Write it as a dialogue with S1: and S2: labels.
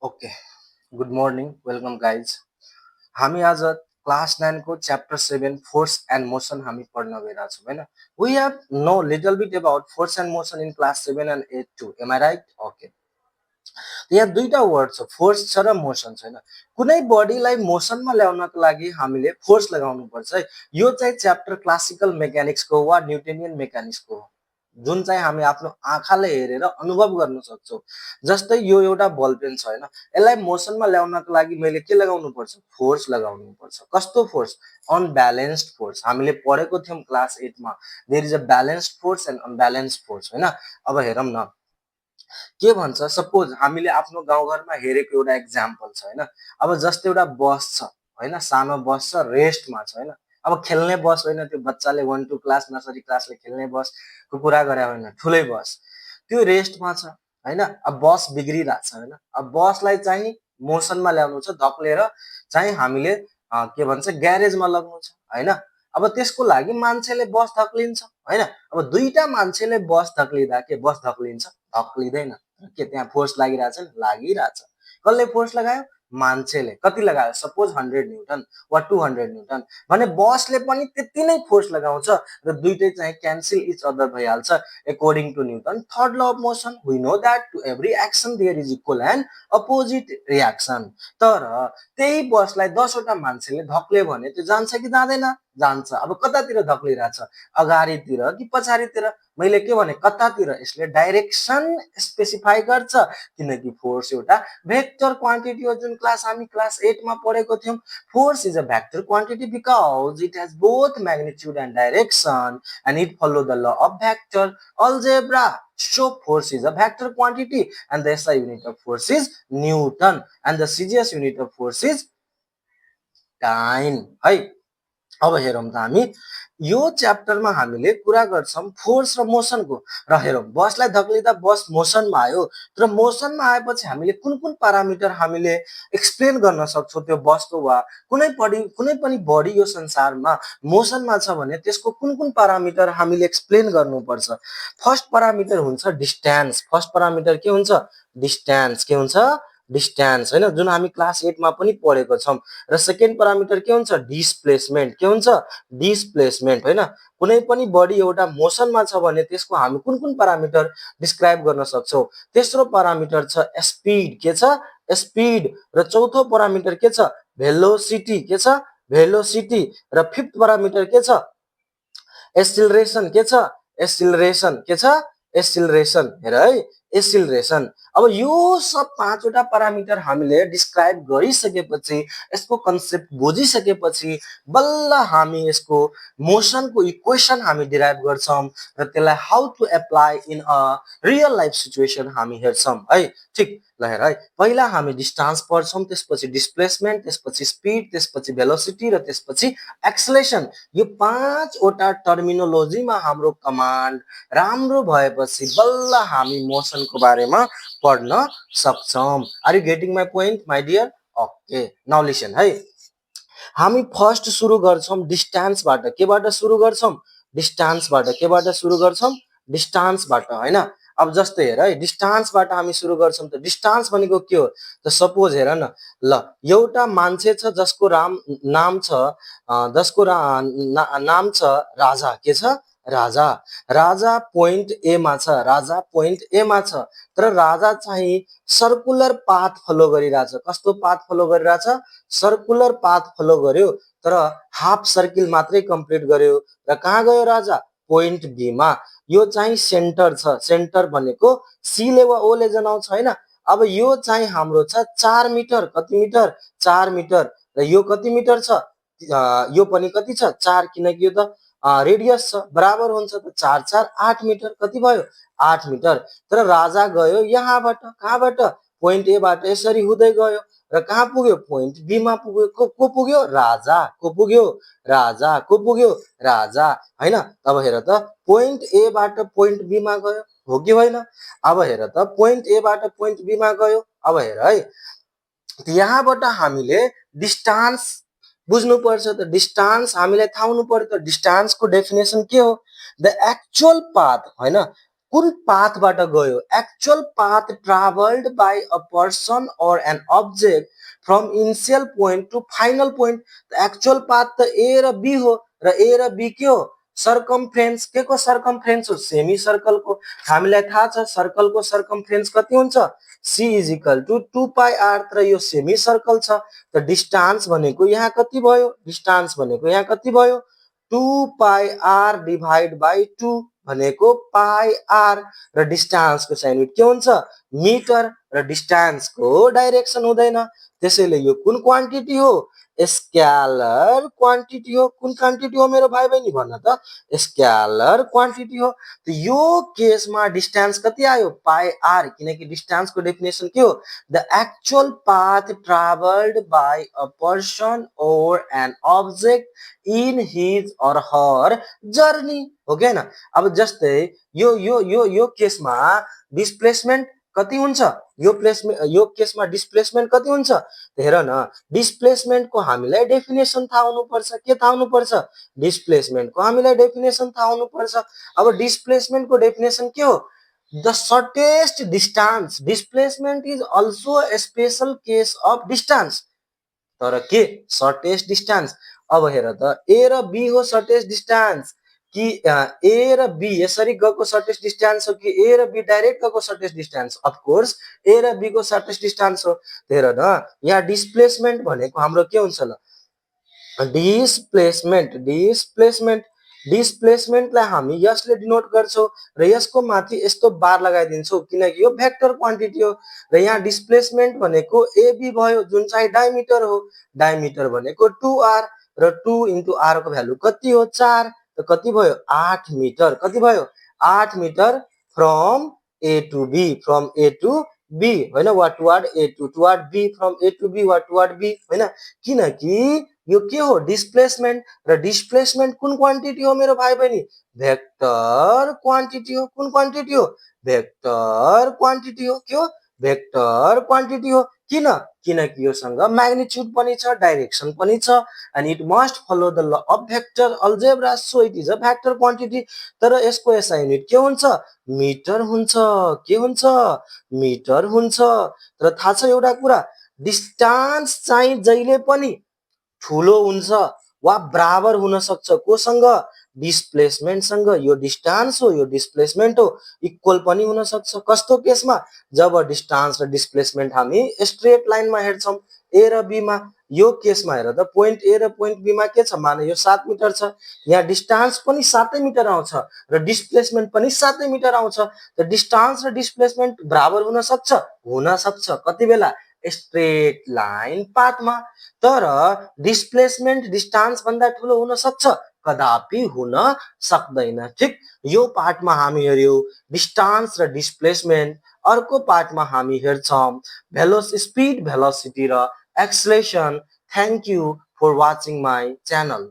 S1: Okay good morning welcome guys हामी आज class 9 को च्याप्टर 7 फोर्स एन्ड मोसन हामी पढ्न गइरहेको छौँ होइन we have no little bit about force and motion in class 7 and 8 to am I right okay यहाँ दुईटा वर्ड छ फोर्स छ र मोसन छ होइन कुनै बडीलाई मोसनमा ल्याउनको लागि हामीले फोर्स लगाउनु पर्छ है यो चाहिँ च्याप्टर क्लासिकल मेकानिक्सको वा न्युटेनियन मेकानिक्सको हो जुन चाहिँ हामी आफ्नो आँखाले हेरेर अनुभव गर्न सक्छौँ जस्तै यो एउटा बल पेन छ होइन यसलाई मोसनमा ल्याउनको लागि मैले के लगाउनु पर्छ फोर्स लगाउनु पर्छ कस्तो फोर्स अनब्यालेन्स्ड फोर्स हामीले पढेको थियौँ क्लास 8 मा there is a balanced force and unbalanced force होइन अब हेरौँ न के भन्छ सपोज हामीले आफ्नो गाउँघरमा हेरेको एउटा एक्जाम्पल छ होइन अब जस्तै एउटा बस छ होइन सानो बस छ रेस्टमा छ होइन अब खेल्ने बस होइन त्यो बच्चाले 1 2 क्लास नर्सरी क्लासले खेल्ने बसको कुरा गरे होइन ठुलै बस त्यो रेस्टमा छ होइन अब बस बिग्रिरहेछ होइन अब बसलाई चाहिँ मोसनमा ल्याउनु छ धक्लेर चाहिँ हामीले के भन्छ ग्यारेजमा लग्नु छ होइन अब त्यसको लागि मान्छेले बस धक्लिन्छ होइन अब दुईटा मान्छेले बस धक्लिँदा के बस धक्लिन्छ धक्लिँदैन के त्यहाँ फोर्स लागिरहेछ नि लागिरहेछ कसले फोर्स लगायो मान्छेले कति लगायो सपोज 100 न्युटन वा 200 न्युटन भने बसले पनि त्यति नै फोर्स लगाउँछ र दुईटै चाहिँ क्यान्सल इच अदर भइहाल्छ according to Newton third law of motion we know that to every action there is equal and opposite reaction तर त्यही बसलाई 10 वटा मान्छेले धक्ल्यो भने त्यो जान्छ कि जाँदैन जान्छ अब कतातिर धक्लिरहेछ अगाडितिर कि पछाडितिर मैले के भने कतातिर यसले डाइरेक्सन स्पेसिफाई गर्छ किनकि फोर्स एउटा भेक्टर क्वान्टिटी हो जुन क्लास हामी क्लास 8 मा पढेको थियौं force is a vector quantity because it has both magnitude and direction and it follow the law of vector algebra. So force is a vector quantity and the SI unit of force is Newton and the CGS unit of force is time. है अब हेरौँ त हामी यो च्याप्टरमा हामीले कुरा गर्छौं force र मोसनको र हेरौँ बसलाई धक्लिँदा बस मोसनमा आयो तर मोसनमा आएपछि हामीले कुन कुन प्यारामिटर हामीले एक्सप्लेन गर्न सक्छौं त्यो बसको वा कुनै पनि बडी यो संसारमा मोसनमा छ भने त्यसको कुन कुन प्यारामिटर हामीले एक्सप्लेन गर्नुपर्छ फर्स्ट प्यारामिटर हुन्छ डिस्टेन्स फर्स्ट प्यारामिटर के हुन्छ डिस्टेन्स के हुन्छ डिस्टेन्स हैन जुन हामी क्लास 8 मा पनि पढेको छौं र सेकेन्ड प्यारामिटर के हुन्छ डिस्प्लेसमेन्ट के हुन्छ डिस्प्लेसमेन्ट हैन कुनै पनि बडी एउटा मोसनमा छ भने त्यसको हामी कुन कुन प्यारामिटर डिस्क्राइब गर्न सक्छौं तेस्रो प्यारामिटर छ स्पीड के छ स्पीड र चौथो प्यारामिटर के छ भेलोसिटी के छ भेलोसिटी र फिफ्थ प्यारामिटर के छ एक्सिलरेसन के छ एक्सिलरेसन के छ एक्सिलरेसन हेर है एक्सिलरेसन अब यो सब पाँचवटा प्यारामिटर हामीले डिस्क्राइब गरिसकेपछि यसको कन्सेप्ट बुझिसकेपछि बल्ल हामी यसको मोसनको इक्वेसन हामी डिराइभ गर्छौं र त्यसलाई how to apply in a real life situation हामी हेर्छौं है ठीक ल हेर है पहिला हामी डिस्टेन्स पढ्छौं त्यसपछि डिस्प्लेसमेन्ट त्यसपछि स्पीड त्यसपछि भेलोसिटी र त्यसपछि एक्सेलरेसन यो पाँचवटा टर्मिनोलोजीमा हाम्रो कमान्ड राम्रो भएपछि बल्ल हामी मोसनको बारेमा पढ्न सक्छौं are you getting my point my dear okay now listen है हामी फर्स्ट सुरु गर्छौं डिस्टेन्सबाट केबाट सुरु गर्छौं डिस्टेन्सबाट केबाट सुरु गर्छौं डिस्टेन्सबाट हैन अब जस्तै हेर है डिस्टेन्सबाट हामी सुरु गर्छौं त डिस्टेन्स भनेको के हो त सपोज हेर न ल एउटा मान्छे छ जसको नाम छ नाम छ राजा के छ राजा राजा पोइन्ट ए मा छ राजा पोइन्ट ए मा छ तर राजा चाहिँ सर्कुलर पाथ फलो गरिरहेछ कस्तो पाथ फलो गरिरहेछ सर्कुलर पाथ फलो गर्यो तर हाफ सर्किल मात्रै कम्प्लिट गर्यो र कहाँ गयो राजा पोइन्ट बी मा यो चाहिँ सेन्टर छ सेन्टर भनेको सी ले वा ओ ले जनाउँछ हैन अब यो चाहिँ हाम्रो छ 4 मिटर कति मिटर 4 मिटर र यो कति मिटर छ यो पनि कति छ 4 किनकि यो त रेडियस छ बराबर हुन्छ त 4 4 8 मिटर कति भयो 8 मिटर तर राजा गयो यहाँबाट कहाँबाट पोइन्ट ए बाट यसरी हुँदै गयो र कहाँ पुग्यो पोइन्ट बी मा पुग्यो को पुग्यो राजा को पुग्यो राजा को पुग्यो राजा हैन अब हेर त पोइन्ट ए बाट पोइन्ट बी मा गयो हो कि होइन अब हेर त पोइन्ट ए बाट पोइन्ट बी मा गयो अब हेर है यहाँबाट हामीले डिस्टेन्स बुझ्नु पर्छ त डिस्टेन्स हामीलाई थाहा हुनु पर्यो त डिस्टेन्सको डेफिनेसन के हो द एक्चुअल पाथ हैन कुन पाथबाट गयो actual path travelled by a person or an object from initial point to final point. Actual path त ए र बी हो र ए र बी के हो सर्कमफ्रेन्स के को सर्कमफ्रेन्स हो सेमी सर्कलको। हामीलाई थाहा छ सर्कलको सर्कमफ्रेन्स कति हुन्छ C is equal to 2 pi r तर यो सेमी सर्कल छ त डिस्टेन्स भनेको यहाँ कति भयो डिस्टेन्स भनेको यहाँ कति भयो 2 पाई आर डिभाइड बाई 2 भनेको पाई आर र डिस्टेन्सको साइन के हुन्छ मिटर र डिस्टेन्सको डाइरेक्सन हुँदैन त्यसैले यो कुन क्वान्टिटी हो स्केलर क्वान्टिटी हो कुन क्वान्टिटी हो मेरो भाइ बहिनी भन्न त स्केलर क्वान्टिटी हो त यो केसमा डिस्टेन्स कति आयो पाई आर किनकि डिस्टेन्सको डेफिनेसन के हो the actual path travelled by a person or an object in his और हर जर्नी हो कि हैन। अब जस्तै यो केसमा डिस्प्लेसमेन्ट कति हुन्छ यो केसमा डिस्प्लेसमेन्ट कति हुन्छ हेर न डिस्प्लेसमेन्टको हामीलाई डेफिनेसन थाहा हुनुपर्छ के थाहा हुनुपर्छ डिस्प्लेसमेन्टको हामीलाई डेफिनेसन थाहा हुनुपर्छ। अब डिस्प्लेसमेन्टको डेफिनेसन के हो the shortest distance displacement is also a special case of distance तर के सर्टेस्ट डिस्टेन्स। अब हेर त ए र बी हो सर्टेस्ट डिस्टेन्स कि ए र बी यसरी गएको सर्टेस्ट डिस्टेन्स हो कि ए र बी डाइरेक्ट गएको सर्टेस्ट डिस्टेन्स अफकोर्स ए र बी को सर्टेस्ट डिस्टेन्स हो। हेर न यहाँ डिस्प्लेसमेन्ट भनेको हाम्रो के हुन्छ ल डिस्प्लेसमेन्टलाई हामी यसले डिनोट गर्छौं र यसको माथि यस्तो बार लगाइदिन्छौं किनकि यो भेक्टर क्वान्टिटी हो र यहाँ डिस्प्लेसमेन्ट भनेको एबी भयो जुन चाहिँ डायमिटर हो डायमिटर भनेको 2r र 2 इन्टु r को भ्यालु कति हो 4 त कति भयो 8 मिटर कति भयो 8 meter from A to B हैन वा toward A toward B from A to B वा टुवर्ड बी हैन किनकि यो के हो डिस्प्लेसमेन्ट र डिस्प्लेसमेन्ट कुन क्वान्टिटी हो मेरो भाइ बहिनी भेक्टर क्वान्टिटी हो कुन क्वान्टिटी हो भेक्टर क्वान्टिटी हो के हो भेक्टर क्वान्टिटी हो किन किनकि योसँग म्याग्निट्युड पनि छ डाइरेक्सन पनि छ and it must follow the law of vector algebra so it is a vector quantity तर यसको एसआई युनिट के हुन्छ मिटर हुन्छ के हुन्छ मिटर हुन्छ तर थाहा छ एउटा कुरा डिस्टेन्स चाहिँ जहिले पनि ठुलो हुन्छ वा बराबर हुन सक्छ कोसँग डिस्प्लेसमेन्टसँग यो डिस्टेन्स हो यो डिस्प्लेसमेन्ट हो इक्वल पनि हुन सक्छ कस्तो केसमा जब डिस्टेन्स र डिस्प्लेसमेन्ट हामी स्ट्रेट लाइनमा हेर्छौं ए र बी मा यो केसमा हेर त पोइन्ट ए र पोइन्ट बी मा के छ माने यो 7 मिटर छ यहाँ डिस्टेन्स पनि 7 मिटर आउँछ र डिस्प्लेसमेन्ट पनि 7 मिटर आउँछ त डिस्टेन्स र डिस्प्लेसमेन्ट बराबर हुन सक्छ कति बेला स्ट्रेट लाइन पाथमा तर डिस्प्लेसमेन्ट डिस्टेन्स भन्दा ठुलो हुन सक्छ कदापि हुन सक्दैन ठीक यो पार्टमा हामी हेर्यौ डिस्टेन्स र डिस्प्लेसमेन्ट अर्को पार्टमा हामी हेर्छौं स्पीड भेलोसिटी र acceleration thank you for watching my channel.